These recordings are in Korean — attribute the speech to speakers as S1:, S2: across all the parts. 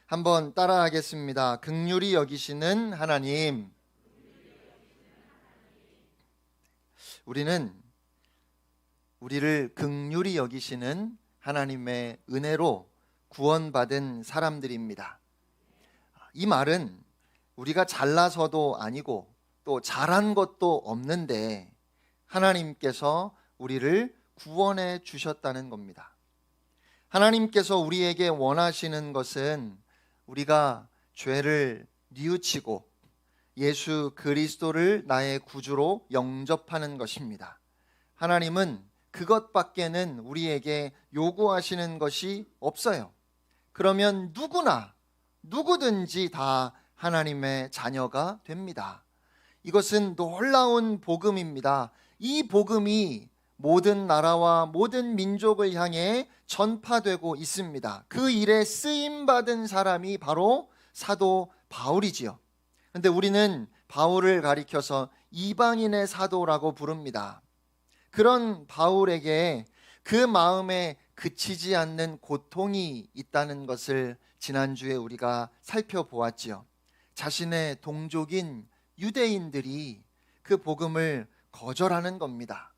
S1: 한번 따라하겠습니다. 긍휼히 여기시는 하나님. 우리는 우리를 긍휼히 여기시는 하나님의 은혜로 구원받은 사람들입니다. 이 말은 우리가 잘나서도 아니고 또 잘한 것도 없는데 하나님께서 우리를 구원해 주셨다는 겁니다. 하나님께서 우리에게 원하시는 것은 우리가 죄를 뉘우치고 예수 그리스도를 나의 구주로 영접하는 것입니다. 하나님은 그것밖에는 우리에게 요구하시는 것이 없어요. 그러면 누구든지 다 하나님의 자녀가 됩니다. 이것은 놀라운 복음입니다. 이 복음이 모든 나라와 모든 민족을 향해 전파되고 있습니다. 그 일에 쓰임받은 사람이 바로 사도 바울이지요. 그런데 우리는 바울을 가리켜서 이방인의 사도라고 부릅니다. 그런 바울에게 그 마음에 그치지 않는 고통이 있다는 것을 지난주에 우리가 살펴보았지요. 자신의 동족인 유대인들이 그 복음을 거절하는 겁니다.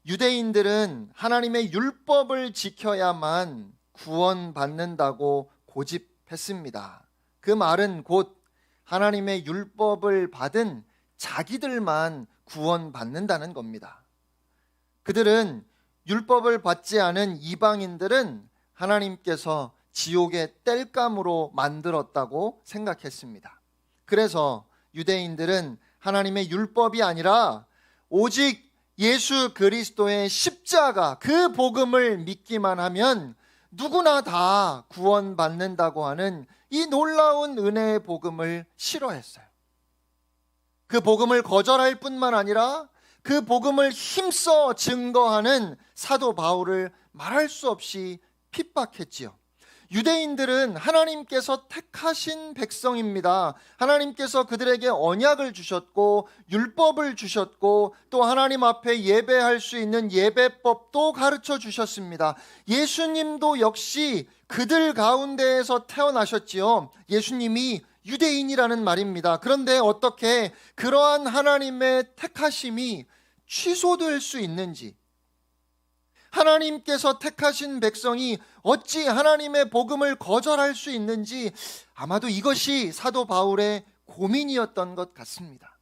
S1: 유대인들은 하나님의 율법을 지켜야만 구원받는다고 고집했습니다. 그 말은 곧 하나님의 율법을 받은 자기들만 구원받는다는 겁니다. 그들은 율법을 받지 않은 이방인들은 하나님께서 지옥의 땔감으로 만들었다고 생각했습니다. 그래서 유대인들은 하나님의 율법이 아니라 오직 예수 그리스도의 십자가, 그 복음을 믿기만 하면 누구나 다 구원받는다고 하는 이 놀라운 은혜의 복음을 싫어했어요. 그 복음을 거절할 뿐만 아니라 그 복음을 힘써 증거하는 사도 바울을 말할 수 없이 핍박했지요. 유대인들은 하나님께서 택하신 백성입니다. 하나님께서 그들에게 언약을 주셨고 율법을 주셨고 또 하나님 앞에 예배할 수 있는 예배법도 가르쳐 주셨습니다. 예수님도 역시 그들 가운데에서 태어나셨지요. 예수님이 유대인이라는 말입니다. 그런데 어떻게 그러한 하나님의 택하심이 취소될 수 있는지, 하나님께서 택하신 백성이 어찌 하나님의 복음을 거절할 수 있는지 아마도 이것이 사도 바울의 고민이었던 것 같습니다.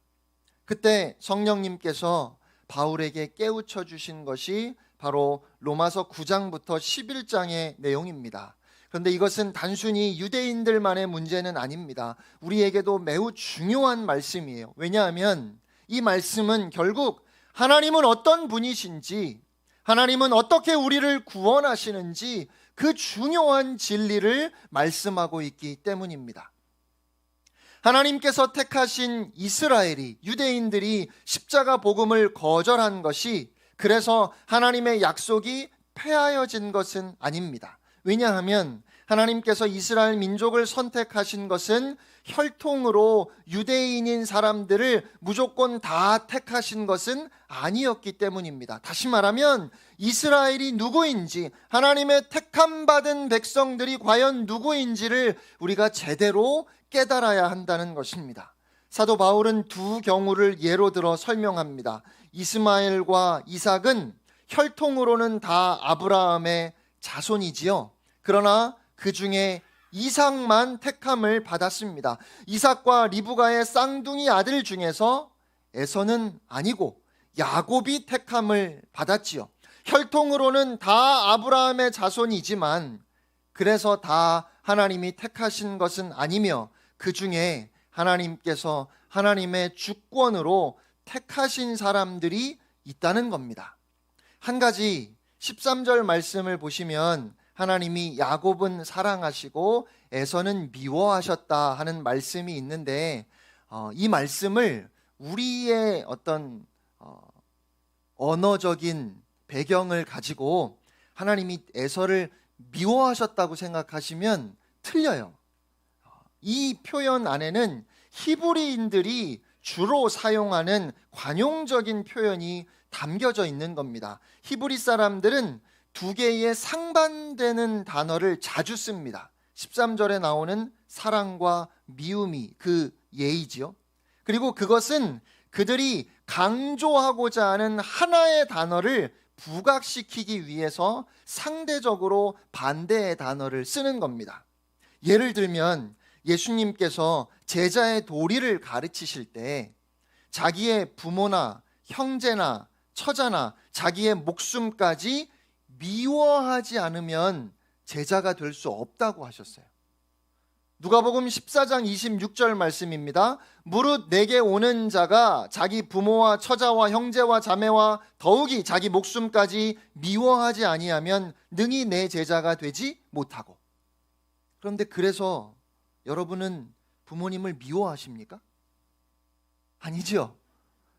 S1: 그때 성령님께서 바울에게 깨우쳐 주신 것이 바로 로마서 9장부터 11장의 내용입니다. 그런데 이것은 단순히 유대인들만의 문제는 아닙니다. 우리에게도 매우 중요한 말씀이에요. 왜냐하면 이 말씀은 결국 하나님은 어떤 분이신지, 하나님은 어떻게 우리를 구원하시는지 그 중요한 진리를 말씀하고 있기 때문입니다. 하나님께서 택하신 이스라엘이, 유대인들이 십자가 복음을 거절한 것이 그래서 하나님의 약속이 폐하여진 것은 아닙니다. 왜냐하면 하나님께서 이스라엘 민족을 선택하신 것은 혈통으로 유대인인 사람들을 무조건 다 택하신 것은 아니었기 때문입니다. 다시 말하면 이스라엘이 누구인지, 하나님의 택함받은 백성들이 과연 누구인지를 우리가 제대로 깨달아야 한다는 것입니다. 사도 바울은 두 경우를 예로 들어 설명합니다. 이스마엘과 이삭은 혈통으로는 다 아브라함의 자손이지요. 그러나 그 중에 이삭만 택함을 받았습니다. 이삭과 리브가의 쌍둥이 아들 중에서 에서는 아니고 야곱이 택함을 받았지요. 혈통으로는 다 아브라함의 자손이지만 그래서 다 하나님이 택하신 것은 아니며 그 중에 하나님께서 하나님의 주권으로 택하신 사람들이 있다는 겁니다. 한 가지 13절 말씀을 보시면 하나님이 야곱은 사랑하시고 에서는 미워하셨다 하는 말씀이 있는데 이 말씀을 우리의 어떤 언어적인 배경을 가지고 하나님이 에서를 미워하셨다고 생각하시면 틀려요. 이 표현 안에는 히브리인들이 주로 사용하는 관용적인 표현이 담겨져 있는 겁니다. 히브리 사람들은 두 개의 상반되는 단어를 자주 씁니다. 13절에 나오는 사랑과 미움이 그 예이지요. 그리고 그것은 그들이 강조하고자 하는 하나의 단어를 부각시키기 위해서 상대적으로 반대의 단어를 쓰는 겁니다. 예를 들면 예수님께서 제자의 도리를 가르치실 때 자기의 부모나 형제나 처자나 자기의 목숨까지 미워하지 않으면 제자가 될 수 없다고 하셨어요. 누가복음 14장 26절 말씀입니다. 무릇 내게 오는 자가 자기 부모와 처자와 형제와 자매와 더욱이 자기 목숨까지 미워하지 아니하면 능히 내 제자가 되지 못하고. 그런데 그래서 여러분은 부모님을 미워하십니까? 아니죠.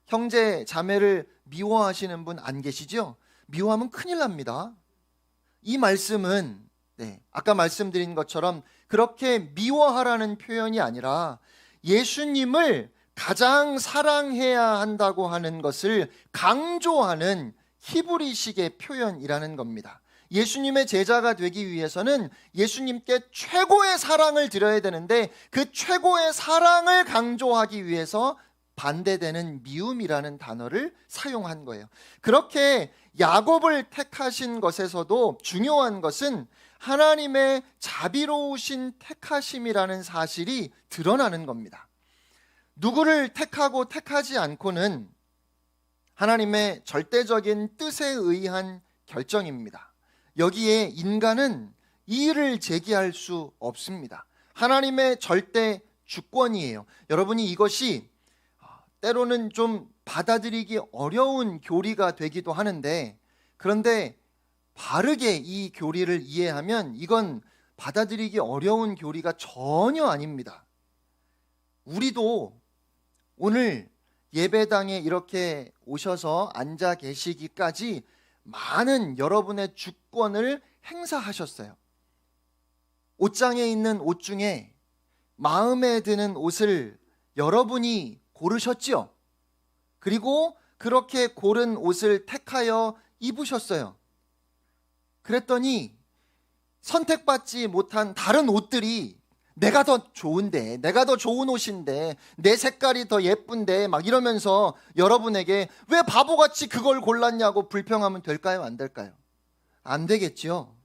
S1: 형제 자매를 미워하시는 분 안 계시죠? 미워하면 큰일 납니다. 이 말씀은 아까 말씀드린 것처럼 그렇게 미워하라는 표현이 아니라 예수님을 가장 사랑해야 한다고 하는 것을 강조하는 히브리식의 표현이라는 겁니다. 예수님의 제자가 되기 위해서는 예수님께 최고의 사랑을 드려야 되는데 그 최고의 사랑을 강조하기 위해서 반대되는 미움이라는 단어를 사용한 거예요. 그렇게 야곱을 택하신 것에서도 중요한 것은 하나님의 자비로우신 택하심이라는 사실이 드러나는 겁니다. 누구를 택하고 택하지 않고는 하나님의 절대적인 뜻에 의한 결정입니다. 여기에 인간은 이의를 제기할 수 없습니다. 하나님의 절대 주권이에요. 여러분이 이것이 때로는 좀 받아들이기 어려운 교리가 되기도 하는데, 그런데 바르게 이 교리를 이해하면 이건 받아들이기 어려운 교리가 전혀 아닙니다. 우리도 오늘 예배당에 이렇게 오셔서 앉아 계시기까지 많은 여러분의 주권을 행사하셨어요. 옷장에 있는 옷 중에 마음에 드는 옷을 여러분이 고르셨지요. 그리고 그렇게 고른 옷을 택하여 입으셨어요. 그랬더니 선택받지 못한 다른 옷들이 내가 더 좋은데, 내가 더 좋은 옷인데, 내 색깔이 더 예쁜데 막 이러면서 여러분에게 왜 바보같이 그걸 골랐냐고 불평하면 될까요? 안 될까요? 안 되겠죠.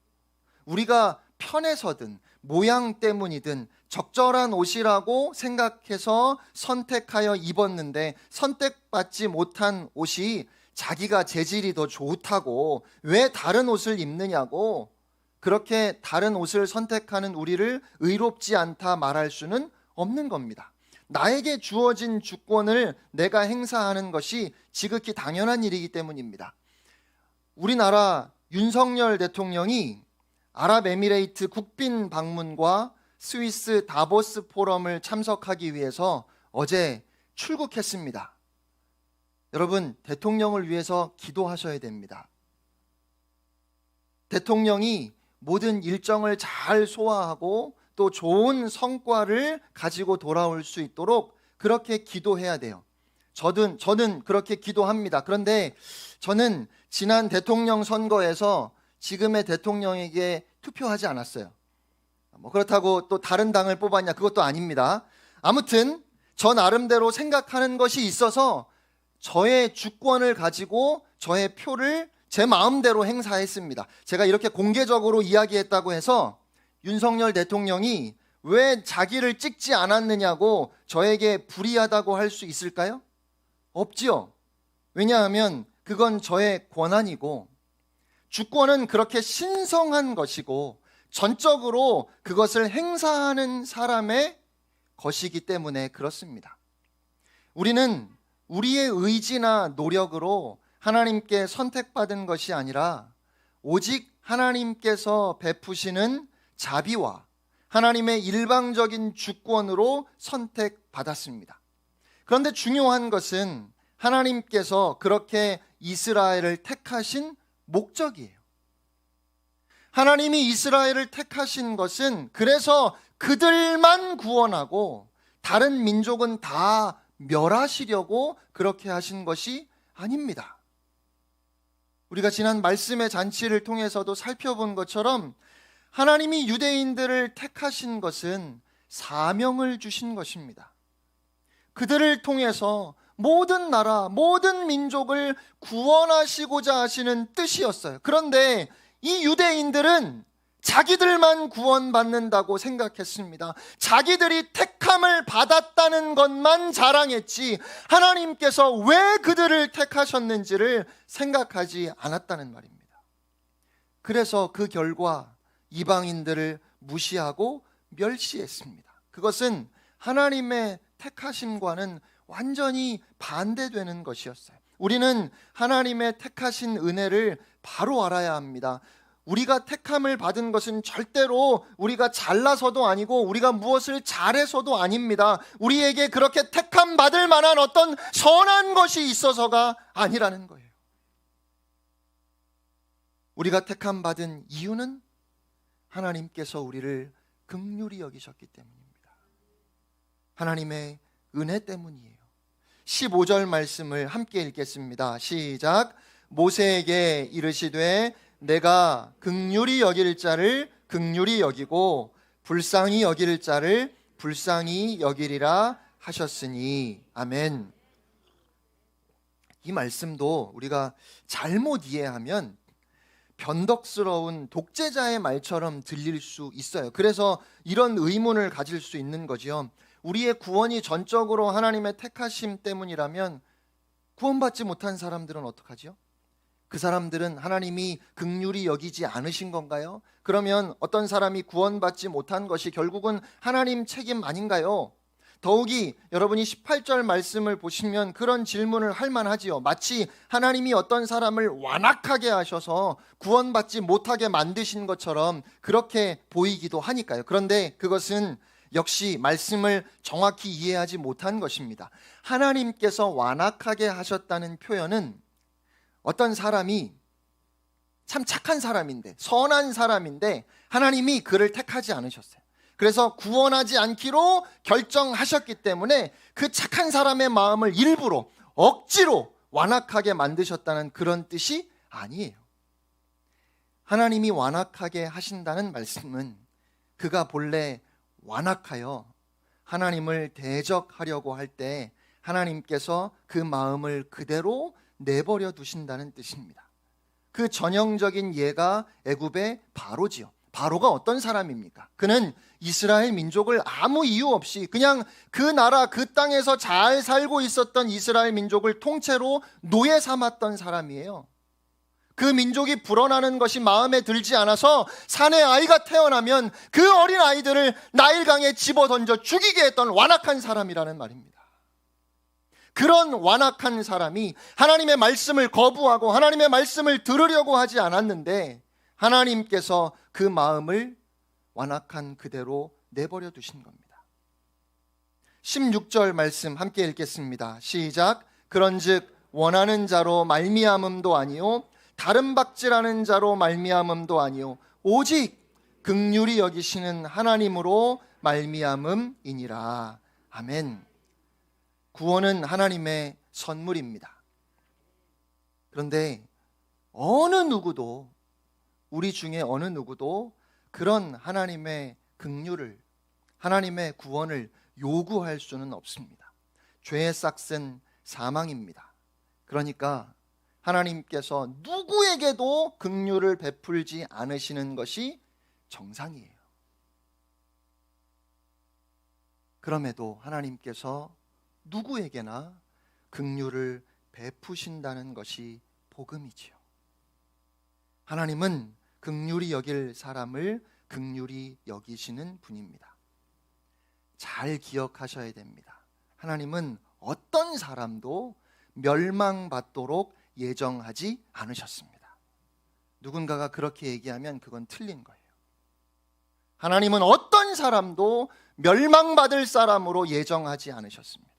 S1: 우리가 편해서든 모양 때문이든 적절한 옷이라고 생각해서 선택하여 입었는데 선택받지 못한 옷이 자기가 재질이 더 좋다고 왜 다른 옷을 입느냐고 그렇게 다른 옷을 선택하는 우리를 의롭지 않다 말할 수는 없는 겁니다. 나에게 주어진 주권을 내가 행사하는 것이 지극히 당연한 일이기 때문입니다. 우리나라 윤석열 대통령이 아랍에미레이트 국빈 방문과 스위스 다보스 포럼을 참석하기 위해서 어제 출국했습니다. 여러분, 대통령을 위해서 기도하셔야 됩니다. 대통령이 모든 일정을 잘 소화하고 또 좋은 성과를 가지고 돌아올 수 있도록 그렇게 기도해야 돼요. 저는 그렇게 기도합니다. 그런데 저는 지난 대통령 선거에서 지금의 대통령에게 투표하지 않았어요. 그렇다고 또 다른 당을 뽑았냐? 그것도 아닙니다. 아무튼 저 나름대로 생각하는 것이 있어서 저의 주권을 가지고 저의 표를 제 마음대로 행사했습니다. 제가 이렇게 공개적으로 이야기했다고 해서 윤석열 대통령이 왜 자기를 찍지 않았느냐고 저에게 불이하다고 할 수 있을까요? 없지요. 왜냐하면 그건 저의 권한이고 주권은 그렇게 신성한 것이고 전적으로 그것을 행사하는 사람의 것이기 때문에 그렇습니다. 우리는 우리의 의지나 노력으로 하나님께 선택받은 것이 아니라 오직 하나님께서 베푸시는 자비와 하나님의 일방적인 주권으로 선택받았습니다. 그런데 중요한 것은 하나님께서 그렇게 이스라엘을 택하신 목적이에요. 하나님이 이스라엘을 택하신 것은 그래서 그들만 구원하고 다른 민족은 다 멸하시려고 그렇게 하신 것이 아닙니다. 우리가 지난 말씀의 잔치를 통해서도 살펴본 것처럼 하나님이 유대인들을 택하신 것은 사명을 주신 것입니다. 그들을 통해서 모든 나라, 모든 민족을 구원하시고자 하시는 뜻이었어요. 그런데 이 유대인들은 자기들만 구원받는다고 생각했습니다. 자기들이 택함을 받았다는 것만 자랑했지 하나님께서 왜 그들을 택하셨는지를 생각하지 않았다는 말입니다. 그래서 그 결과 이방인들을 무시하고 멸시했습니다. 그것은 하나님의 택하심과는 완전히 반대되는 것이었어요. 우리는 하나님의 택하신 은혜를 바로 알아야 합니다. 우리가 택함을 받은 것은 절대로 우리가 잘나서도 아니고 우리가 무엇을 잘해서도 아닙니다. 우리에게 그렇게 택함 받을 만한 어떤 선한 것이 있어서가 아니라는 거예요. 우리가 택함 받은 이유는 하나님께서 우리를 긍휼히 여기셨기 때문입니다. 하나님의 은혜 때문이에요. 15절 말씀을 함께 읽겠습니다. 시작. 모세에게 이르시되 내가 긍휼히 여길 자를 긍휼히 여기고 불쌍히 여길 자를 불쌍히 여기리라 하셨으니. 아멘. 이 말씀도 우리가 잘못 이해하면 변덕스러운 독재자의 말처럼 들릴 수 있어요. 그래서 이런 의문을 가질 수 있는 거지요. 우리의 구원이 전적으로 하나님의 택하심 때문이라면 구원받지 못한 사람들은 어떡하지요? 그 사람들은 하나님이 긍휼히 여기지 않으신 건가요? 그러면 어떤 사람이 구원받지 못한 것이 결국은 하나님 책임 아닌가요? 더욱이 여러분이 18절 말씀을 보시면 그런 질문을 할 만하지요. 마치 하나님이 어떤 사람을 완악하게 하셔서 구원받지 못하게 만드신 것처럼 그렇게 보이기도 하니까요. 그런데 그것은 역시 말씀을 정확히 이해하지 못한 것입니다. 하나님께서 완악하게 하셨다는 표현은 어떤 사람이 참 착한 사람인데, 선한 사람인데 하나님이 그를 택하지 않으셨어요. 그래서 구원하지 않기로 결정하셨기 때문에 그 착한 사람의 마음을 일부러 억지로 완악하게 만드셨다는 그런 뜻이 아니에요. 하나님이 완악하게 하신다는 말씀은 그가 본래 완악하여 하나님을 대적하려고 할 때 하나님께서 그 마음을 그대로 내버려 두신다는 뜻입니다. 그 전형적인 예가 애굽의 바로지요. 바로가 어떤 사람입니까? 그는 이스라엘 민족을 아무 이유 없이 그냥 그 나라 그 땅에서 잘 살고 있었던 이스라엘 민족을 통째로 노예 삼았던 사람이에요. 그 민족이 불어나는 것이 마음에 들지 않아서 산에 아이가 태어나면 그 어린 아이들을 나일강에 집어던져 죽이게 했던 완악한 사람이라는 말입니다. 그런 완악한 사람이 하나님의 말씀을 거부하고 하나님의 말씀을 들으려고 하지 않았는데 하나님께서 그 마음을 완악한 그대로 내버려 두신 겁니다. 16절 말씀 함께 읽겠습니다. 시작. 그런즉 원하는 자로 말미암음도 아니요 다른 박질하는 자로 말미암음도 아니요 오직 긍휼히 여기시는 하나님으로 말미암음이니라. 아멘. 구원은 하나님의 선물입니다. 그런데 우리 중에 어느 누구도 그런 하나님의 긍휼을, 하나님의 구원을 요구할 수는 없습니다. 죄의 싹은 사망입니다. 그러니까 하나님께서 누구에게도 긍휼을 베풀지 않으시는 것이 정상이에요. 그럼에도 하나님께서 누구에게나 긍휼을 베푸신다는 것이 복음이지요. 하나님은 긍휼히 여길 사람을 긍휼히 여기시는 분입니다. 잘 기억하셔야 됩니다. 하나님은 어떤 사람도 멸망받도록 예정하지 않으셨습니다. 누군가가 그렇게 얘기하면 그건 틀린 거예요. 하나님은 어떤 사람도 멸망받을 사람으로 예정하지 않으셨습니다.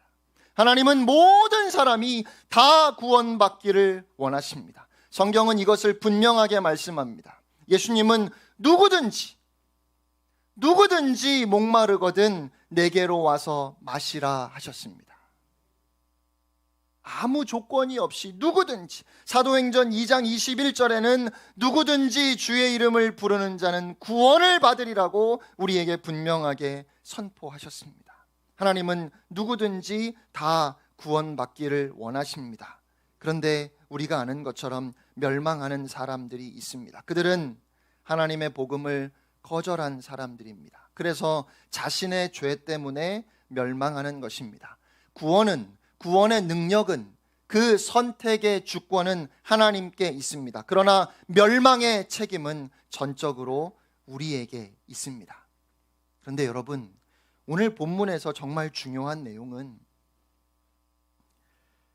S1: 하나님은 모든 사람이 다 구원받기를 원하십니다. 성경은 이것을 분명하게 말씀합니다. 예수님은 누구든지 목마르거든 내게로 와서 마시라 하셨습니다. 아무 조건이 없이 누구든지, 사도행전 2장 21절에는 누구든지 주의 이름을 부르는 자는 구원을 받으리라고 우리에게 분명하게 선포하셨습니다. 하나님은 누구든지 다 구원받기를 원하십니다. 그런데 우리가 아는 것처럼 멸망하는 사람들이 있습니다. 그들은 하나님의 복음을 거절한 사람들입니다. 그래서 자신의 죄 때문에 멸망하는 것입니다. 구원의 능력은, 그 선택의 주권은 하나님께 있습니다. 그러나 멸망의 책임은 전적으로 우리에게 있습니다. 그런데 여러분, 오늘 본문에서 정말 중요한 내용은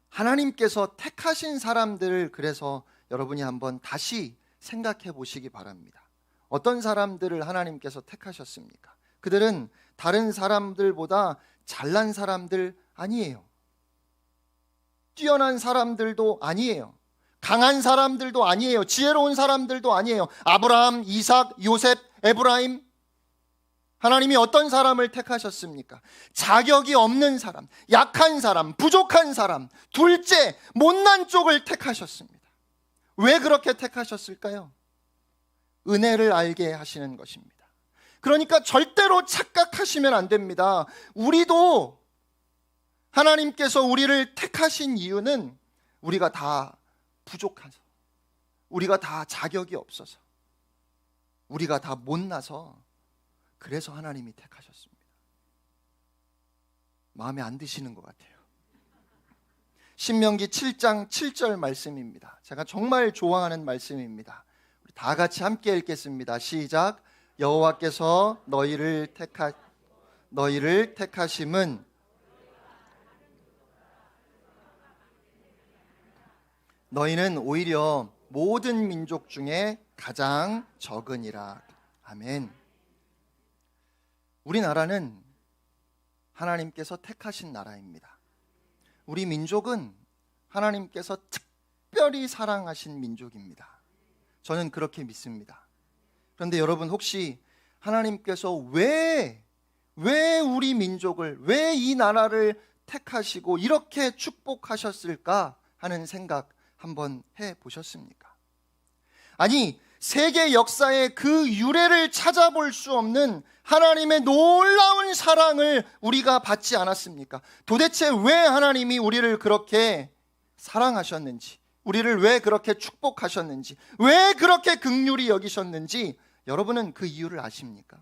S1: 하나님께서 택하신 사람들을, 그래서 여러분이 한번 다시 생각해 보시기 바랍니다. 어떤 사람들을 하나님께서 택하셨습니까? 그들은 다른 사람들보다 잘난 사람들 아니에요. 뛰어난 사람들도 아니에요. 강한 사람들도 아니에요. 지혜로운 사람들도 아니에요. 아브라함, 이삭, 요셉, 에브라임, 하나님이 어떤 사람을 택하셨습니까? 자격이 없는 사람, 약한 사람, 부족한 사람, 둘째, 못난 쪽을 택하셨습니다. 왜 그렇게 택하셨을까요? 은혜를 알게 하시는 것입니다. 그러니까 절대로 착각하시면 안 됩니다. 우리도 하나님께서 우리를 택하신 이유는 우리가 다 부족해서, 우리가 다 자격이 없어서, 우리가 다 못나서, 그래서 하나님이 택하셨습니다. 마음에 안 드시는 것 같아요. 신명기 7장 7절 말씀입니다. 제가 정말 좋아하는 말씀입니다. 우리 다 같이 함께 읽겠습니다. 시작. 여호와께서 너희를 택하심은 너희는 오히려 모든 민족 중에 가장 적으니라. 아멘. 우리나라는 하나님께서 택하신 나라입니다. 우리 민족은 하나님께서 특별히 사랑하신 민족입니다. 저는 그렇게 믿습니다. 그런데 여러분, 혹시 하나님께서 왜 우리 민족을, 왜 이 나라를 택하시고 이렇게 축복하셨을까 하는 생각 한번 해보셨습니까? 아니, 세계 역사의 그 유래를 찾아볼 수 없는 하나님의 놀라운 사랑을 우리가 받지 않았습니까? 도대체 왜 하나님이 우리를 그렇게 사랑하셨는지, 우리를 왜 그렇게 축복하셨는지, 왜 그렇게 긍휼히 여기셨는지 여러분은 그 이유를 아십니까?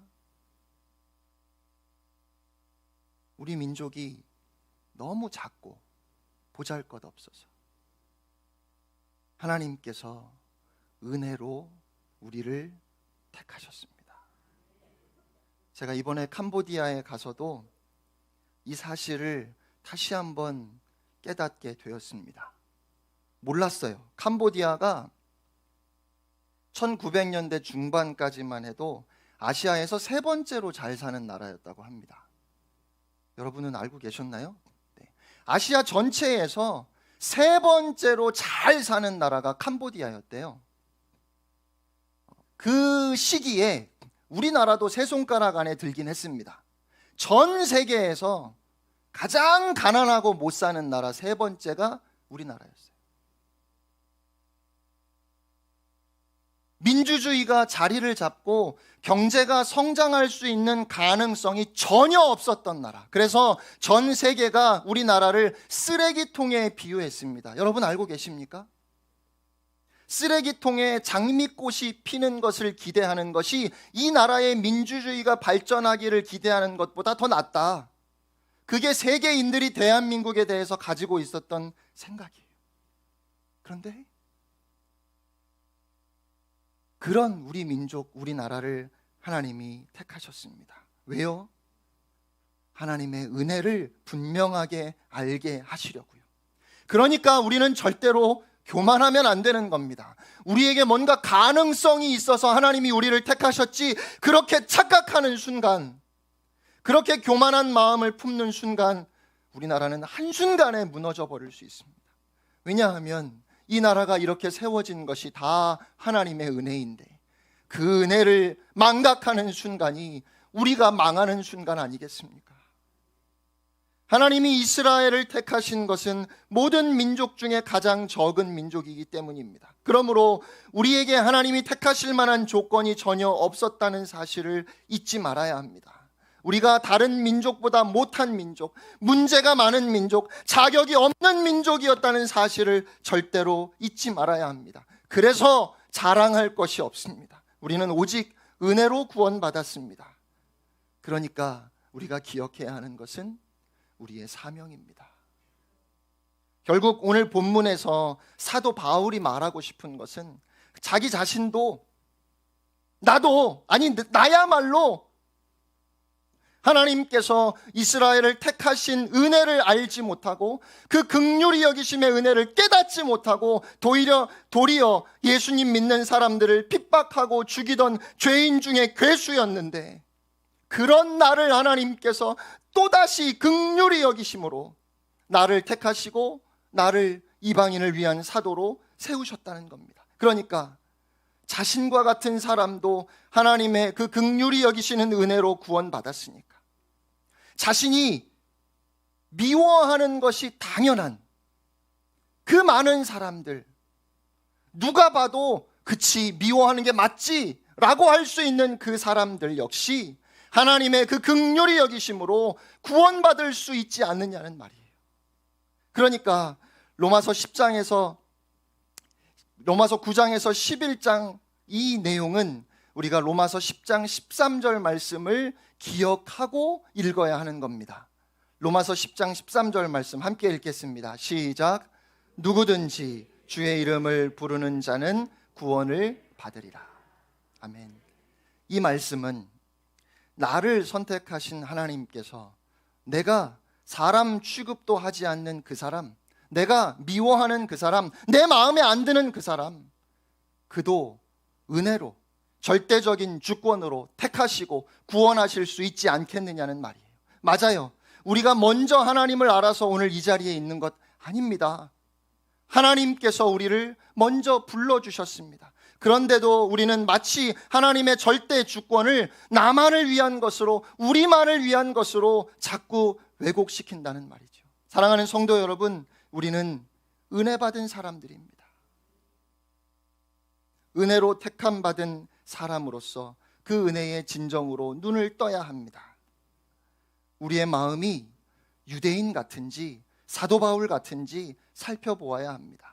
S1: 우리 민족이 너무 작고 보잘것없어서 하나님께서 은혜로 우리를 택하셨습니다. 제가 이번에 캄보디아에 가서도 이 사실을 다시 한번 깨닫게 되었습니다. 몰랐어요. 캄보디아가 1900년대 중반까지만 해도 아시아에서 세 번째로 잘 사는 나라였다고 합니다. 여러분은 알고 계셨나요? 네. 아시아 전체에서 세 번째로 잘 사는 나라가 캄보디아였대요. 그 시기에 우리나라도 세 손가락 안에 들긴 했습니다. 전 세계에서 가장 가난하고 못 사는 나라 세 번째가 우리나라였어요. 민주주의가 자리를 잡고 경제가 성장할 수 있는 가능성이 전혀 없었던 나라. 그래서 전 세계가 우리나라를 쓰레기통에 비유했습니다. 여러분 알고 계십니까? 쓰레기통에 장미꽃이 피는 것을 기대하는 것이 이 나라의 민주주의가 발전하기를 기대하는 것보다 더 낫다. 그게 세계인들이 대한민국에 대해서 가지고 있었던 생각이에요. 그런데 그런 우리 민족, 우리나라를 하나님이 택하셨습니다. 왜요? 하나님의 은혜를 분명하게 알게 하시려고요. 그러니까 우리는 절대로 교만하면 안 되는 겁니다. 우리에게 뭔가 가능성이 있어서 하나님이 우리를 택하셨지, 그렇게 착각하는 순간, 그렇게 교만한 마음을 품는 순간 우리나라는 한순간에 무너져 버릴 수 있습니다. 왜냐하면 이 나라가 이렇게 세워진 것이 다 하나님의 은혜인데, 그 은혜를 망각하는 순간이 우리가 망하는 순간 아니겠습니까? 하나님이 이스라엘을 택하신 것은 모든 민족 중에 가장 적은 민족이기 때문입니다. 그러므로 우리에게 하나님이 택하실 만한 조건이 전혀 없었다는 사실을 잊지 말아야 합니다. 우리가 다른 민족보다 못한 민족, 문제가 많은 민족, 자격이 없는 민족이었다는 사실을 절대로 잊지 말아야 합니다. 그래서 자랑할 것이 없습니다. 우리는 오직 은혜로 구원받았습니다. 그러니까 우리가 기억해야 하는 것은 우리의 사명입니다. 결국 오늘 본문에서 사도 바울이 말하고 싶은 것은 자기 자신도 나야말로 하나님께서 이스라엘을 택하신 은혜를 알지 못하고 그 긍휼히 여기심의 은혜를 깨닫지 못하고 도리어 예수님 믿는 사람들을 핍박하고 죽이던 죄인 중에 괴수였는데, 그런 나를 하나님께서 또다시 긍휼히 여기심으로 나를 택하시고 나를 이방인을 위한 사도로 세우셨다는 겁니다. 그러니까 자신과 같은 사람도 하나님의 그 긍휼히 여기시는 은혜로 구원받았으니까 자신이 미워하는 것이 당연한 그 많은 사람들, 누가 봐도 그치 미워하는 게 맞지 라고 할 수 있는 그 사람들 역시 하나님의 그 긍휼히 여기심으로 구원받을 수 있지 않느냐는 말이에요. 그러니까 로마서 9장에서 11장 이 내용은 우리가 로마서 10장 13절 말씀을 기억하고 읽어야 하는 겁니다. 로마서 10장 13절 말씀 함께 읽겠습니다. 시작. 누구든지 주의 이름을 부르는 자는 구원을 받으리라. 아멘. 이 말씀은 나를 선택하신 하나님께서 내가 사람 취급도 하지 않는 그 사람, 내가 미워하는 그 사람, 내 마음에 안 드는 그 사람, 그도 은혜로 절대적인 주권으로 택하시고 구원하실 수 있지 않겠느냐는 말이에요. 맞아요. 우리가 먼저 하나님을 알아서 오늘 이 자리에 있는 것 아닙니다. 하나님께서 우리를 먼저 불러주셨습니다. 그런데도 우리는 마치 하나님의 절대 주권을 나만을 위한 것으로, 우리만을 위한 것으로 자꾸 왜곡시킨다는 말이죠. 사랑하는 성도 여러분, 우리는 은혜 받은 사람들입니다. 은혜로 택함 받은 사람으로서 그 은혜의 진정으로 눈을 떠야 합니다. 우리의 마음이 유대인 같은지 사도 바울 같은지 살펴보아야 합니다.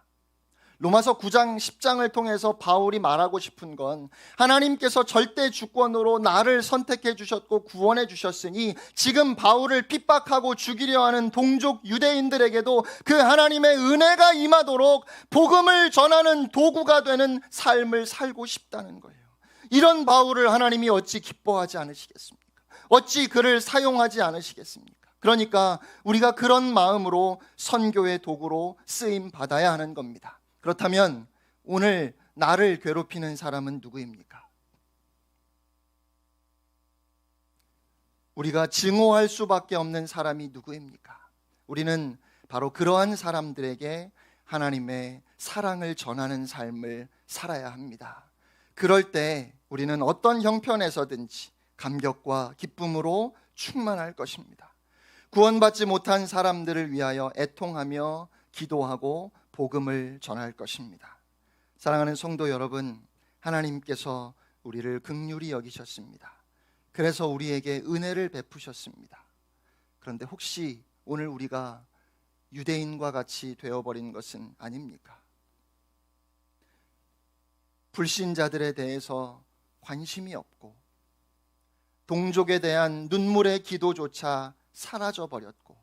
S1: 로마서 9장 10장을 통해서 바울이 말하고 싶은 건 하나님께서 절대 주권으로 나를 선택해 주셨고 구원해 주셨으니 지금 바울을 핍박하고 죽이려 하는 동족 유대인들에게도 그 하나님의 은혜가 임하도록 복음을 전하는 도구가 되는 삶을 살고 싶다는 거예요. 이런 바울을 하나님이 어찌 기뻐하지 않으시겠습니까? 어찌 그를 사용하지 않으시겠습니까? 그러니까 우리가 그런 마음으로 선교의 도구로 쓰임 받아야 하는 겁니다. 그렇다면 오늘 나를 괴롭히는 사람은 누구입니까? 우리가 증오할 수밖에 없는 사람이 누구입니까? 우리는 바로 그러한 사람들에게 하나님의 사랑을 전하는 삶을 살아야 합니다. 그럴 때 우리는 어떤 형편에서든지 감격과 기쁨으로 충만할 것입니다. 구원받지 못한 사람들을 위하여 애통하며 기도하고 복음을 전할 것입니다. 사랑하는 성도 여러분, 하나님께서 우리를 긍휼히 여기셨습니다. 그래서 우리에게 은혜를 베푸셨습니다. 그런데 혹시 오늘 우리가 유대인과 같이 되어버린 것은 아닙니까? 불신자들에 대해서 관심이 없고 동족에 대한 눈물의 기도조차 사라져버렸고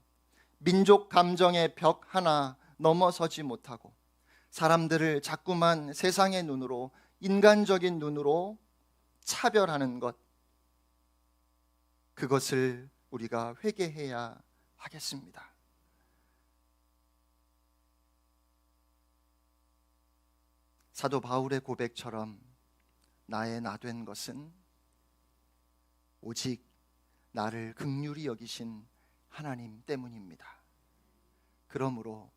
S1: 민족 감정의 벽 하나 넘어서지 못하고 사람들을 자꾸만 세상의 눈으로, 인간적인 눈으로 차별하는 것, 그것을 우리가 회개해야 하겠습니다. 사도 바울의 고백처럼 나의 나 된 것은 오직 나를 긍휼히 여기신 하나님 때문입니다. 그러므로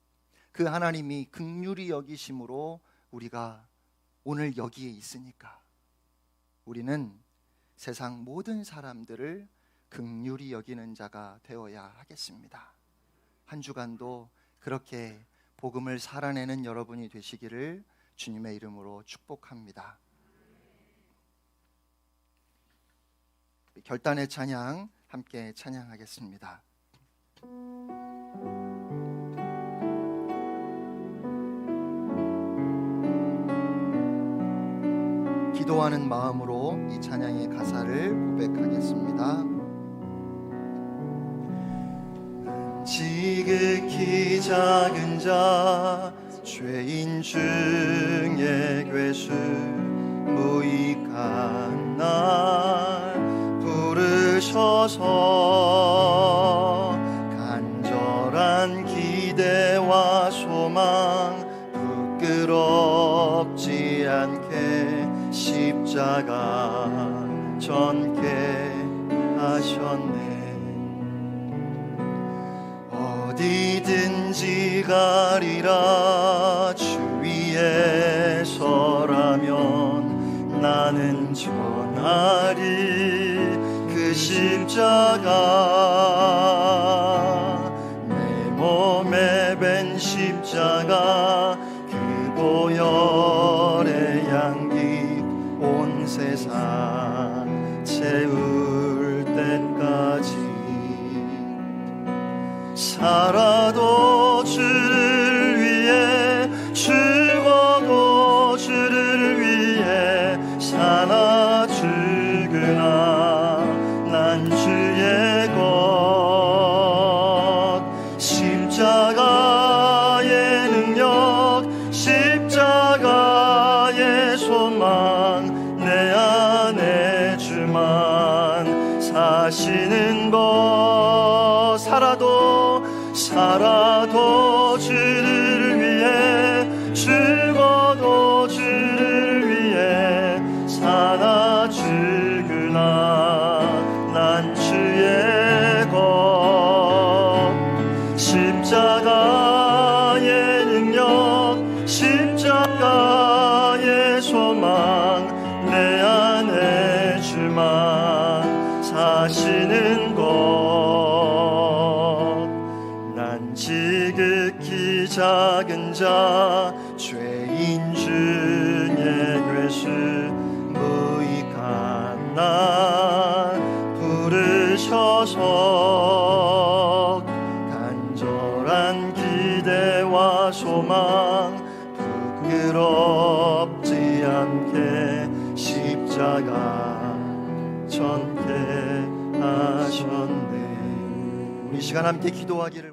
S1: 그 하나님이 긍휼히 여기심으로 우리가 오늘 여기에 있으니까 우리는 세상 모든 사람들을 긍휼히 여기는 자가 되어야 하겠습니다. 한 주간도 그렇게 복음을 살아내는 여러분이 되시기를 주님의 이름으로 축복합니다. 결단의 찬양 함께 찬양하겠습니다. 기도하는 마음으로 이 찬양의 가사를 고백하겠습니다. 지극히 작은 자 죄인 중에 괴수 무익한 날 부르셔서 간절한 기대와 소망 부끄럽지 않게 십자가 전케 하셨네. 어디든지 가리라 주 위에 서라면 나는 전하리 그 십자가 내 몸에 밴 십자가 그 보혈의 향기 온 세상 채울 때까지 살아도 주를 위해 죽어도 주를 위해 사나 죽으나 난 주의 것 십자가의 능력 십자가의 소망 내 안에 주만 사시는 것 살아도 주를 위해 죽어도 주를 위해 사나 죽으나 난 주의 것 십자가의 능력 십자가의 소망 내 안에 주만 사시는 지극히 작은 자 죄인 중에 괴수 무익한 날 부르셔서 간절한 기대와 소망 부끄럽지 않게 십자가 전케 하셨네. 우리 시간 함께 기도하기를